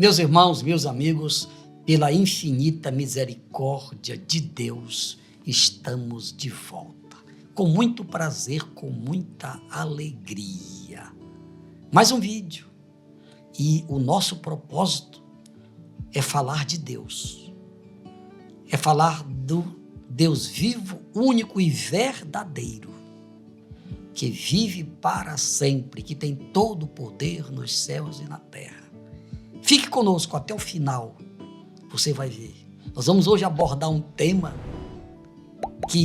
Meus irmãos, meus amigos, pela infinita misericórdia de Deus, estamos de volta. Com muito prazer, com muita alegria. Mais um vídeo. E o nosso propósito é falar de Deus. É falar do Deus vivo, único e verdadeiro, que vive para sempre, que tem todo o poder nos céus e na terra. Fique conosco até o final, você vai ver. Nós vamos hoje abordar um tema que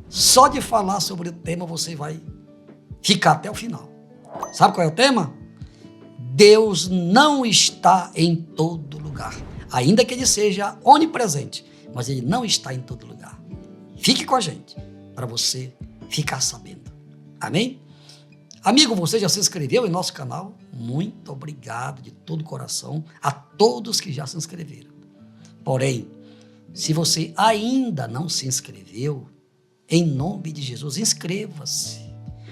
só de falar sobre o tema você vai ficar até o final. Sabe qual é o tema? Deus não está em todo lugar, ainda que Ele seja onipresente, mas Ele não está em todo lugar. Fique com a gente, para você ficar sabendo. Amém? Amigo, você já se inscreveu em nosso canal? Muito obrigado de todo o coração a todos que já se inscreveram. Porém, se você ainda não se inscreveu, em nome de Jesus, inscreva-se.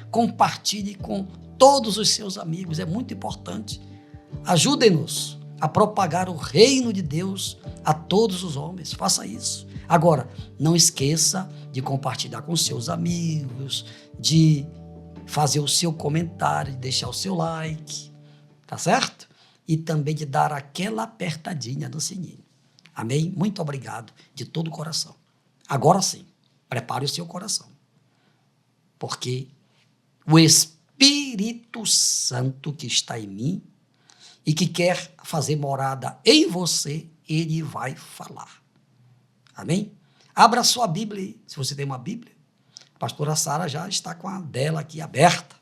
Compartilhe com todos os seus amigos, é muito importante. Ajudem-nos a propagar o reino de Deus a todos os homens. Faça isso. Agora, não esqueça de compartilhar com seus amigos, de fazer o seu comentário, de deixar o seu like, tá certo? E também de dar aquela apertadinha no sininho. Amém? Muito obrigado de todo o coração. Agora sim, prepare o seu coração, porque o Espírito Santo que está em mim e que quer fazer morada em você, ele vai falar. Amém? Abra a sua Bíblia, se você tem uma Bíblia. A pastora Sara já está com a dela aqui aberta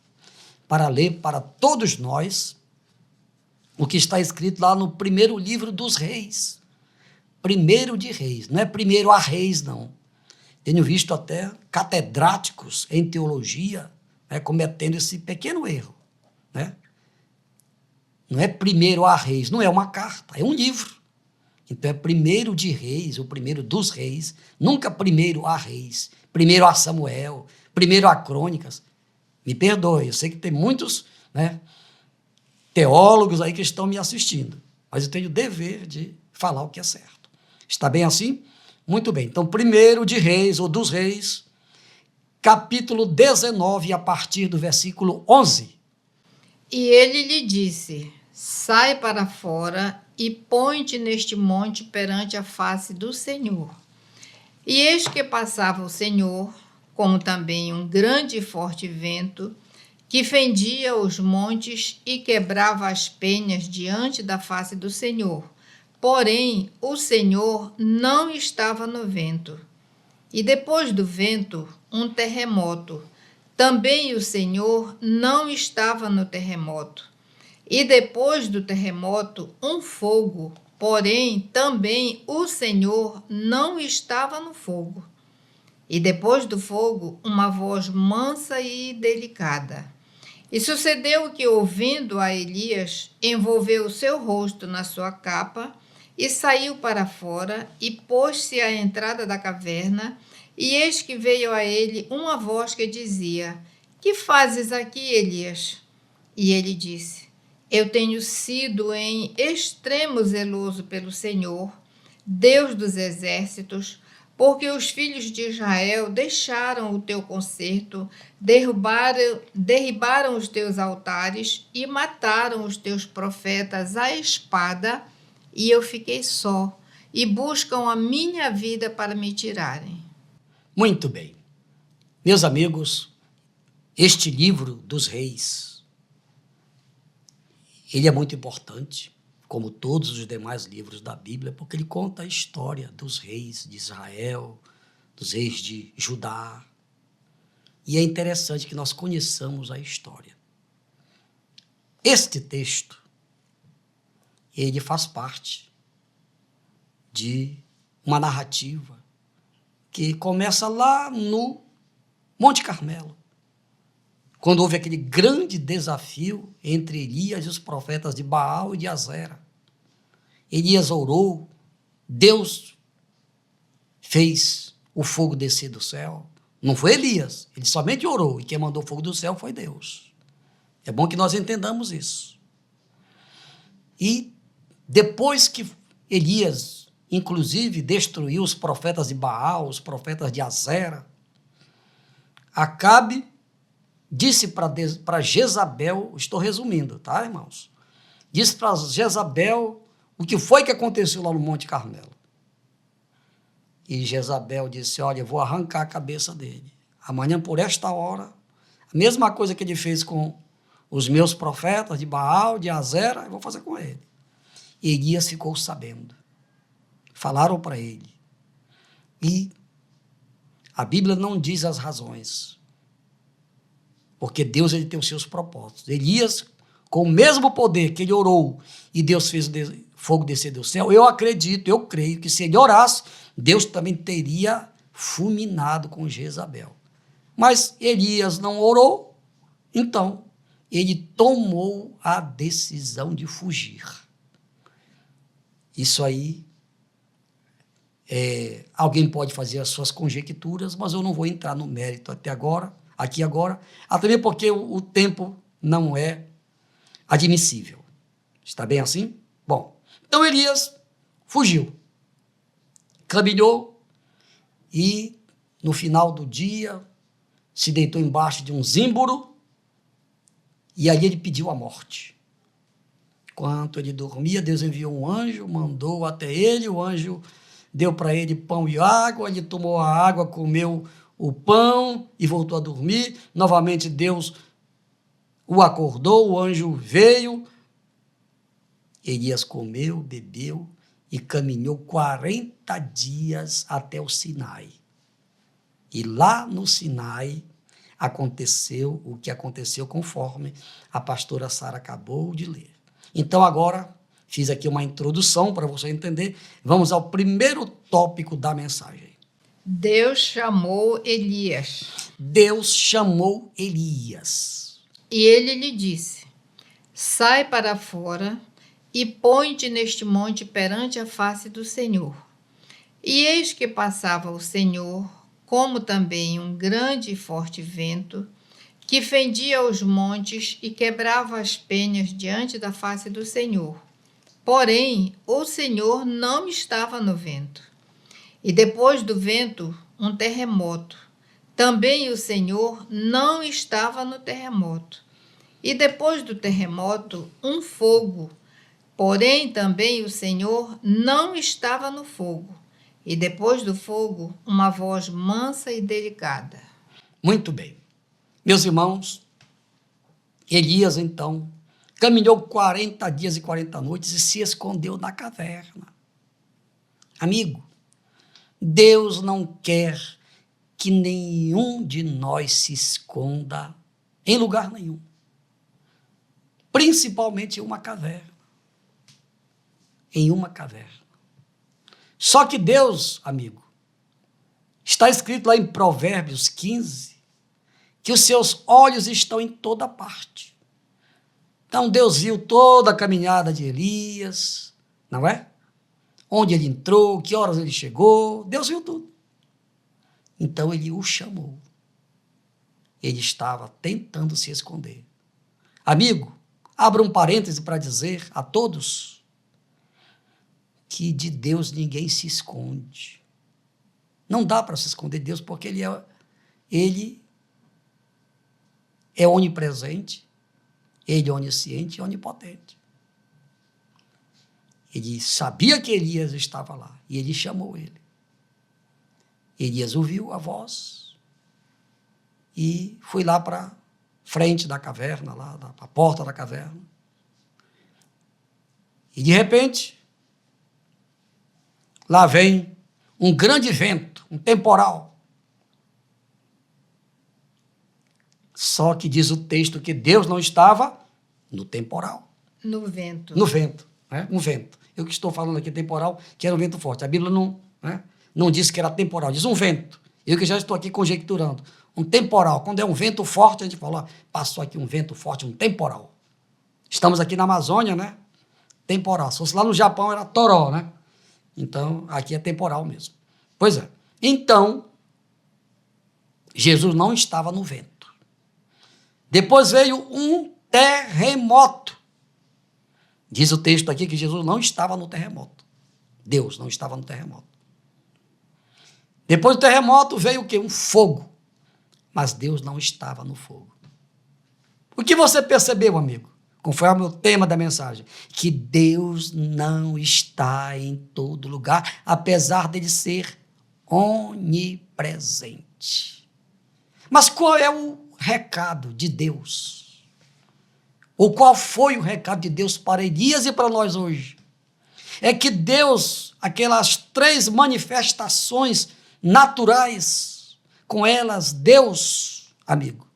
para ler para todos nós o que está escrito lá no primeiro livro dos reis. Primeiro de reis, não é primeiro a reis, não. Tenho visto até catedráticos em teologia, né, cometendo esse pequeno erro. Né? Não é primeiro a reis, não é uma carta, é um livro. Então é primeiro de reis, o primeiro dos reis, nunca primeiro a reis, primeiro a Samuel, primeiro a crônicas. Me perdoe, eu sei que tem muitos, né, teólogos aí que estão me assistindo, mas eu tenho o dever de falar o que é certo. Está bem assim? Muito bem. Então, primeiro de reis, ou dos reis, capítulo 19, a partir do versículo 11. E ele lhe disse: sai para fora e põe-te neste monte perante a face do Senhor. E eis que passava o Senhor, como também um grande e forte vento, que fendia os montes e quebrava as penhas diante da face do Senhor. Porém, o Senhor não estava no vento. E depois do vento, um terremoto. Também o Senhor não estava no terremoto. E depois do terremoto, um fogo. Porém, também o Senhor não estava no fogo. E depois do fogo, uma voz mansa e delicada. E sucedeu que, ouvindo a Elias, envolveu o seu rosto na sua capa e saiu para fora e pôs-se à entrada da caverna. E eis que veio a ele uma voz que dizia: que fazes aqui, Elias? E ele disse: eu tenho sido em extremo zeloso pelo Senhor, Deus dos exércitos, porque os filhos de Israel deixaram o teu concerto, derribaram os teus altares e mataram os teus profetas à espada, e eu fiquei só, e buscam a minha vida para me tirarem. Muito bem. Meus amigos, este livro dos reis, ele é muito importante, como todos os demais livros da Bíblia, porque ele conta a história dos reis de Israel, dos reis de Judá. E é interessante que nós conheçamos a história. Este texto, ele faz parte de uma narrativa que começa lá no Monte Carmelo, quando houve aquele grande desafio entre Elias e os profetas de Baal e de Azera. Elias orou, Deus fez o fogo descer do céu. Não foi Elias, ele somente orou, e quem mandou o fogo do céu foi Deus. É bom que nós entendamos isso. E depois que Elias, inclusive, destruiu os profetas de Baal, os profetas de Azera, Acabe disse para Jezabel, estou resumindo, tá, irmãos? Disse para Jezabel o que foi que aconteceu lá no Monte Carmelo. E Jezabel disse, olha, eu vou arrancar a cabeça dele. Amanhã, por esta hora, a mesma coisa que ele fez com os meus profetas de Baal, de Azera, eu vou fazer com ele. E Elias ficou sabendo. Falaram para ele. E a Bíblia não diz as razões. Porque Deus ele tem os seus propósitos. Elias, com o mesmo poder que ele orou e Deus fez o fogo descer do céu, eu acredito, eu creio que se ele orasse, Deus também teria fulminado com Jezabel. Mas Elias não orou, então ele tomou a decisão de fugir. Isso aí, alguém pode fazer as suas conjecturas, mas eu não vou entrar no mérito aqui agora, até porque o tempo não é admissível. Está bem assim? Bom, então Elias fugiu, caminhou e no final do dia se deitou embaixo de um zimbro e ali ele pediu a morte. Enquanto ele dormia, Deus enviou um anjo, mandou até ele, o anjo deu para ele pão e água, ele tomou a água, comeu o pão e voltou a dormir. Novamente Deus o acordou, o anjo veio, Elias comeu, bebeu e caminhou 40 dias até o Sinai. E lá no Sinai aconteceu o que aconteceu conforme a pastora Sara acabou de ler. Então agora fiz aqui uma introdução para você entender. Vamos ao primeiro tópico da mensagem. Deus chamou Elias. Deus chamou Elias. E ele lhe disse, sai para fora e põe-te neste monte perante a face do Senhor. E eis que passava o Senhor, como também um grande e forte vento, que fendia os montes e quebrava as penhas diante da face do Senhor. Porém, o Senhor não estava no vento. E depois do vento, um terremoto. Também o Senhor não estava no terremoto. E depois do terremoto, um fogo. Porém, também o Senhor não estava no fogo. E depois do fogo, uma voz mansa e delicada. Muito bem. Meus irmãos, Elias, então, caminhou 40 dias e 40 noites e se escondeu na caverna. Amigo, Deus não quer que nenhum de nós se esconda em lugar nenhum. Principalmente em uma caverna. Em uma caverna. Só que Deus, amigo, está escrito lá em Provérbios 15, que os seus olhos estão em toda parte. Então Deus viu toda a caminhada de Elias, não é? Onde ele entrou, que horas ele chegou, Deus viu tudo. Então ele o chamou. Ele estava tentando se esconder. Amigo, abra um parêntese para dizer a todos que de Deus ninguém se esconde. Não dá para se esconder de Deus porque ele é onipresente, ele é onisciente e onipotente. Ele sabia que Elias estava lá e ele chamou ele. Elias ouviu a voz e foi lá para frente da caverna, lá para a porta da caverna. E de repente, lá vem um grande vento, um temporal. Só que diz o texto que Deus não estava no temporal. No vento. No vento, né? Um vento. Eu que estou falando aqui temporal, que era um vento forte. A Bíblia não diz que era temporal, diz um vento. Eu que já estou aqui conjecturando. Um temporal, quando é um vento forte, a gente fala, passou aqui um vento forte, um temporal. Estamos aqui na Amazônia, né? Temporal. Se fosse lá no Japão, era toró, né? Então, aqui é temporal mesmo. Pois é. Então, Jesus não estava no vento. Depois veio um terremoto. Diz o texto aqui que Jesus não estava no terremoto. Deus não estava no terremoto. Depois do terremoto veio o quê? Um fogo. Mas Deus não estava no fogo. O que você percebeu, amigo? Conforme o tema da mensagem, que Deus não está em todo lugar, apesar dele ser onipresente. Mas qual é o recado de Deus? Ou qual foi o recado de Deus para Elias e para nós hoje? É que Deus, aquelas 3 manifestações naturais, com elas Deus, amigo,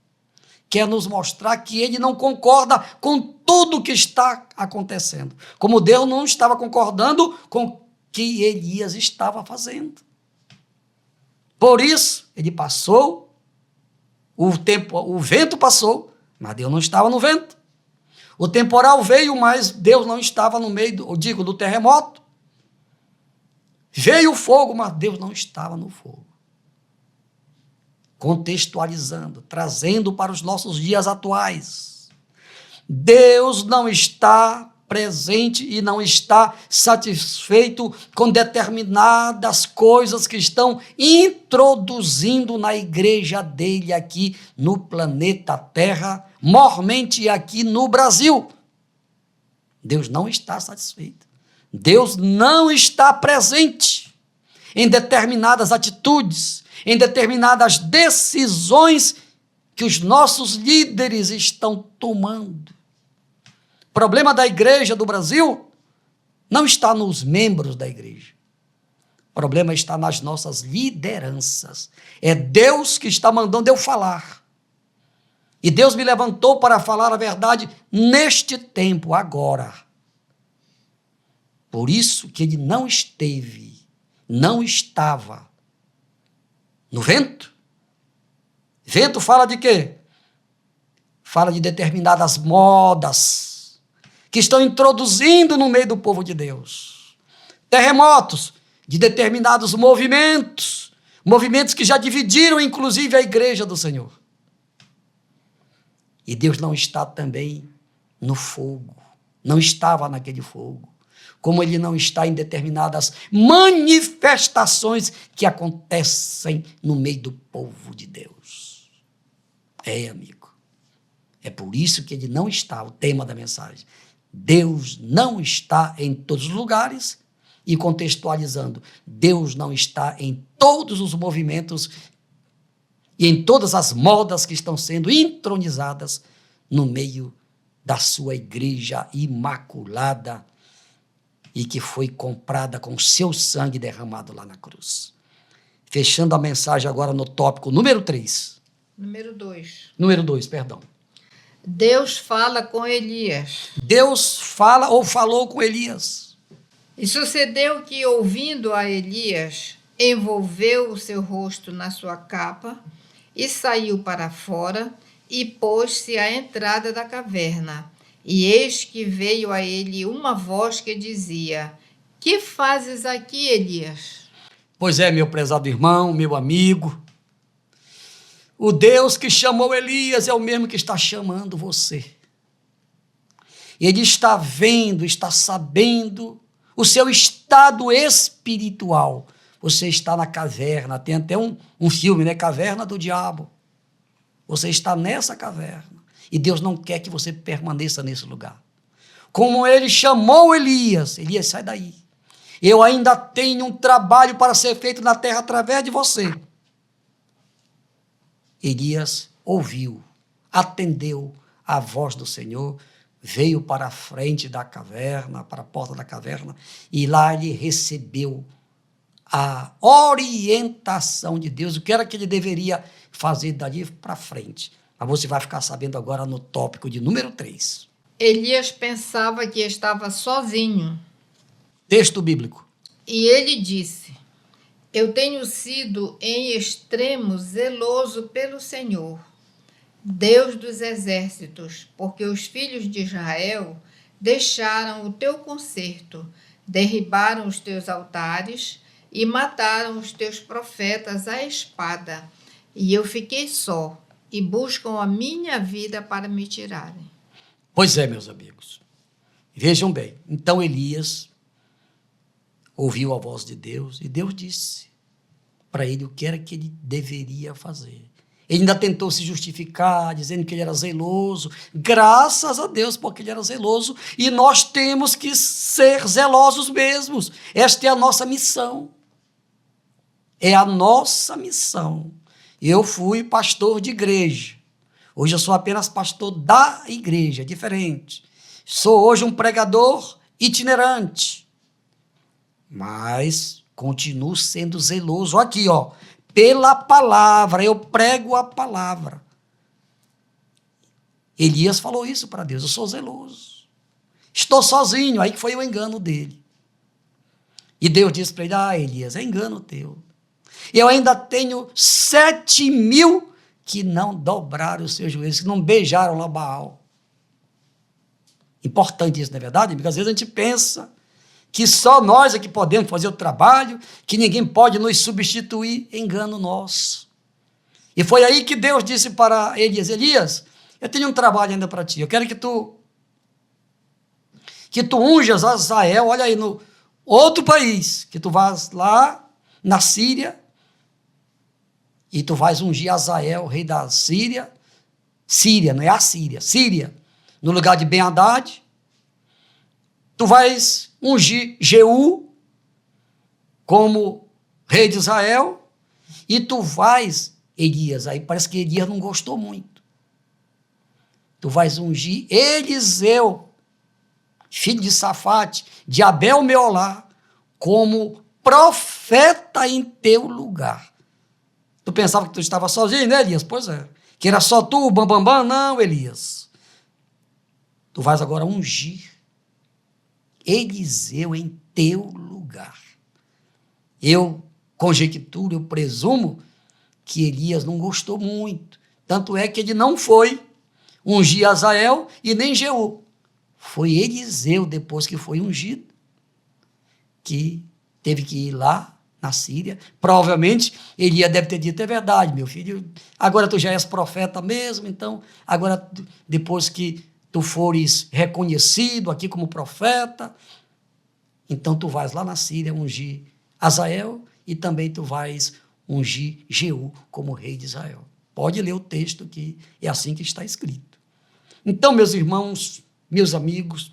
quer nos mostrar que ele não concorda com tudo que está acontecendo. Como Deus não estava concordando com o que Elias estava fazendo. Por isso, ele passou, o vento passou, mas Deus não estava no vento. O temporal veio, mas Deus não estava no meio, do terremoto. Veio o fogo, mas Deus não estava no fogo. Contextualizando, trazendo para os nossos dias atuais. Deus não está presente e não está satisfeito com determinadas coisas que estão introduzindo na igreja dele aqui no planeta Terra, mormente aqui no Brasil. Deus não está satisfeito. Deus não está presente em determinadas atitudes, em determinadas decisões que os nossos líderes estão tomando. O problema da igreja do Brasil não está nos membros da igreja. O problema está nas nossas lideranças. É Deus que está mandando eu falar. E Deus me levantou para falar a verdade neste tempo, agora. Por isso que ele não estava no vento. Vento fala de quê? Fala de determinadas modas que estão introduzindo no meio do povo de Deus. Terremotos de determinados movimentos que já dividiram inclusive a igreja do Senhor. E Deus não está também no fogo, não estava naquele fogo, como ele não está em determinadas manifestações que acontecem no meio do povo de Deus. Amigo, é por isso que ele não está, o tema da mensagem. Deus não está em todos os lugares e, contextualizando, Deus não está em todos os movimentos e em todas as modas que estão sendo entronizadas no meio da sua igreja imaculada e que foi comprada com seu sangue derramado lá na cruz. Fechando a mensagem agora no tópico número 3. Número 2. Número 2, perdão. Deus fala com Elias. Deus fala ou falou com Elias. E sucedeu que, ouvindo a Elias, envolveu o seu rosto na sua capa e saiu para fora e pôs-se à entrada da caverna. E eis que veio a ele uma voz que dizia: Que fazes aqui, Elias? Pois é, meu prezado irmão, meu amigo, o Deus que chamou Elias é o mesmo que está chamando você. Ele está vendo, está sabendo o seu estado espiritual. Você está na caverna, tem até um filme, né? Caverna do Diabo. Você está nessa caverna e Deus não quer que você permaneça nesse lugar. Como ele chamou Elias, Elias, sai daí. Eu ainda tenho um trabalho para ser feito na terra através de você. Elias ouviu, atendeu a voz do Senhor, veio para a frente da caverna, para a porta da caverna, e lá ele recebeu a orientação de Deus, o que era que ele deveria fazer dali para frente. Mas você vai ficar sabendo agora no tópico de número 3. Elias pensava que estava sozinho. Texto bíblico. E ele disse: Eu tenho sido em extremo zeloso pelo Senhor, Deus dos exércitos, porque os filhos de Israel deixaram o teu concerto, derribaram os teus altares e mataram os teus profetas à espada. E eu fiquei só, e buscam a minha vida para me tirarem. Pois é, meus amigos. Vejam bem, então Elias ouviu a voz de Deus e Deus disse para ele o que era que ele deveria fazer. Ele ainda tentou se justificar, dizendo que ele era zeloso. Graças a Deus, porque ele era zeloso. E nós temos que ser zelosos mesmos. Esta é a nossa missão. É a nossa missão. Eu fui pastor de igreja. Hoje eu sou apenas pastor da igreja, diferente. Sou hoje um pregador itinerante. Mas continuo sendo zeloso. Aqui, ó. Pela palavra, eu prego a palavra. Elias falou isso para Deus, eu sou zeloso. Estou sozinho, aí que foi o engano dele. E Deus disse para ele, Elias, é engano teu. Eu ainda tenho 7.000 que não dobraram os seus joelhos, que não beijaram lá Baal. Importante isso, não é verdade? Porque às vezes a gente pensa que só nós é que podemos fazer o trabalho, que ninguém pode nos substituir, engano nosso. E foi aí que Deus disse para Elias, Elias, eu tenho um trabalho ainda para ti, eu quero que tu unjas Azael, olha aí, no outro país, que tu vás lá na Síria, e tu vais ungir Azael, rei da Síria, não é a Síria, Síria, no lugar de Ben-Hadad, tu vais ungir Jeú como rei de Israel, e tu vais, Elias, aí parece que Elias não gostou muito, tu vais ungir Eliseu, filho de Safate, de Abel Meolá, como profeta em teu lugar. Tu pensava que tu estava sozinho, né, Elias? Pois é. Que era só tu, bambambam? Não, Elias. Tu vais agora ungir Eliseu em teu lugar. Eu conjecturo, eu presumo que Elias não gostou muito. Tanto é que ele não foi ungir Azael e nem Jeú. Foi Eliseu, depois que foi ungido, que teve que ir lá na Síria. Provavelmente Elias deve ter dito, é verdade, meu filho, agora tu já és profeta mesmo, então agora depois que tu fores reconhecido aqui como profeta, então tu vais lá na Síria ungir Azael e também tu vais ungir Jeú como rei de Israel. Pode ler o texto que é assim que está escrito. Então, meus irmãos, meus amigos,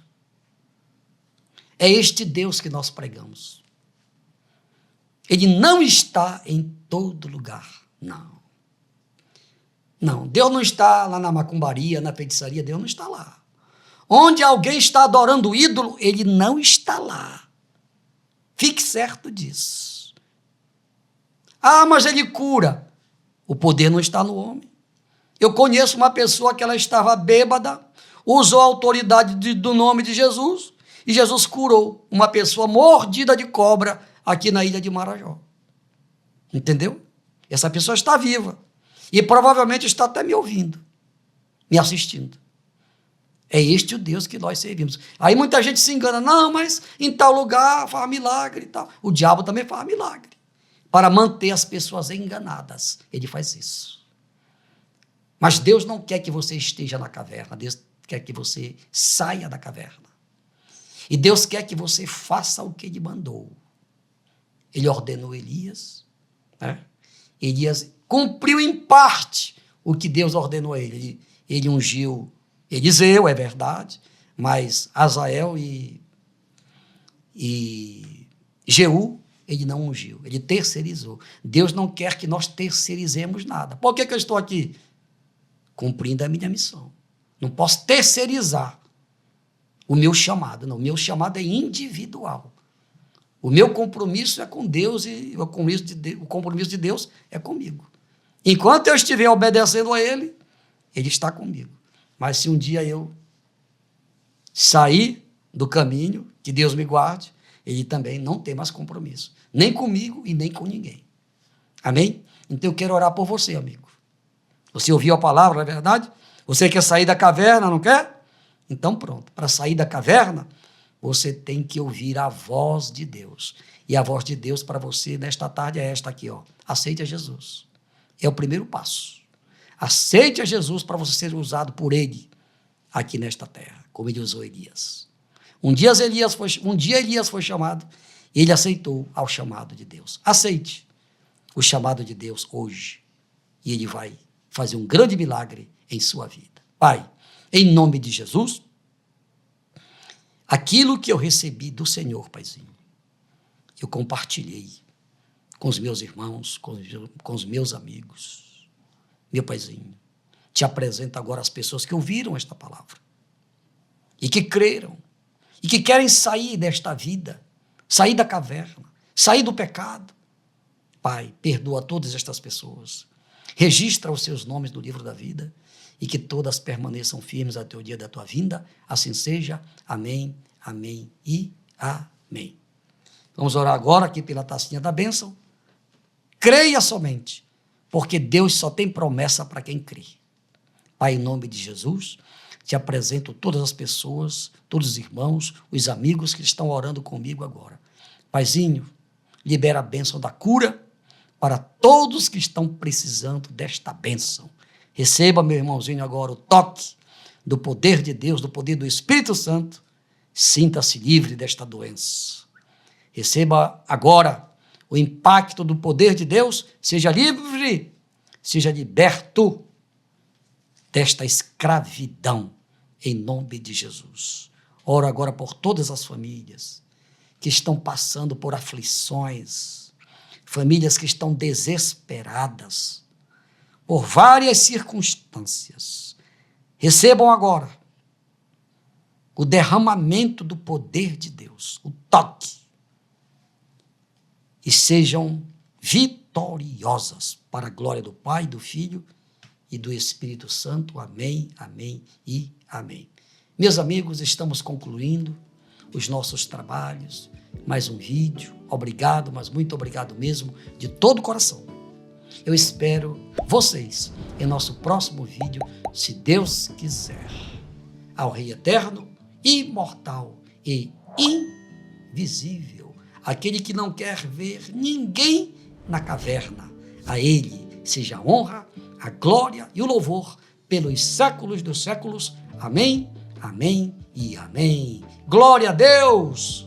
é este Deus que nós pregamos. Ele não está em todo lugar, não. Não, Deus não está lá na macumbaria, na feitiçaria, Deus não está lá. Onde alguém está adorando o ídolo, ele não está lá. Fique certo disso. Mas ele cura. O poder não está no homem. Eu conheço uma pessoa que ela estava bêbada, usou a autoridade do nome de Jesus, e Jesus curou uma pessoa mordida de cobra aqui na ilha de Marajó. Entendeu? Essa pessoa está viva. E provavelmente está até me ouvindo, me assistindo. É este o Deus que nós servimos. Aí muita gente se engana, não, mas em tal lugar faz milagre e tal. O diabo também faz milagre. Para manter as pessoas enganadas. Ele faz isso. Mas Deus não quer que você esteja na caverna. Deus quer que você saia da caverna. E Deus quer que você faça o que ele mandou. Ele ordenou Elias, né? Elias cumpriu em parte o que Deus ordenou a ele. Ele ungiu Eliseu, é verdade, mas Azael e Jeú, ele não ungiu, ele terceirizou. Deus não quer que nós terceirizemos nada. Por que eu estou aqui? Cumprindo a minha missão. Não posso terceirizar o meu chamado, não. O meu chamado é individual. O meu compromisso é com Deus e o compromisso de Deus é comigo. Enquanto eu estiver obedecendo a Ele, Ele está comigo. Mas se um dia eu sair do caminho, que Deus me guarde, Ele também não tem mais compromisso. Nem comigo e nem com ninguém. Amém? Então eu quero orar por você, amigo. Você ouviu a palavra, não é verdade? Você quer sair da caverna, não quer? Então pronto, para sair da caverna, você tem que ouvir a voz de Deus. E a voz de Deus para você nesta tarde é esta aqui, ó. Aceite a Jesus. É o primeiro passo. Aceite a Jesus para você ser usado por Ele aqui nesta terra, como Ele usou Elias. Um dia Elias foi chamado e ele aceitou ao chamado de Deus. Aceite o chamado de Deus hoje e ele vai fazer um grande milagre em sua vida. Pai, em nome de Jesus, aquilo que eu recebi do Senhor, Paizinho, eu compartilhei com os meus irmãos, com os meus amigos. Meu Paizinho, te apresento agora as pessoas que ouviram esta palavra e que creram e que querem sair desta vida, sair da caverna, sair do pecado. Pai, perdoa todas estas pessoas. Registra os seus nomes no livro da vida e que todas permaneçam firmes até o dia da tua vinda. Assim seja. Amém, amém e amém. Vamos orar agora aqui pela tacinha da bênção. Creia somente, porque Deus só tem promessa para quem crê. Pai, em nome de Jesus, te apresento todas as pessoas, todos os irmãos, os amigos que estão orando comigo agora. Paizinho, libera a bênção da cura para todos que estão precisando desta bênção. Receba, meu irmãozinho, agora o toque do poder de Deus, do poder do Espírito Santo. Sinta-se livre desta doença. Receba agora o impacto do poder de Deus. Seja livre, seja liberto desta escravidão, em nome de Jesus. Oro agora por todas as famílias que estão passando por aflições, famílias que estão desesperadas por várias circunstâncias. Recebam agora o derramamento do poder de Deus, o toque, e sejam vitoriosas para a glória do Pai, do Filho e do Espírito Santo. Amém, amém e amém. Meus amigos, estamos concluindo os nossos trabalhos. Mais um vídeo. Obrigado, mas muito obrigado mesmo, de todo o coração. Eu espero vocês em nosso próximo vídeo, se Deus quiser. Ao Rei eterno, imortal e invisível, aquele que não quer ver ninguém na caverna, a Ele seja a honra, a glória e o louvor pelos séculos dos séculos. Amém, amém e amém. Glória a Deus!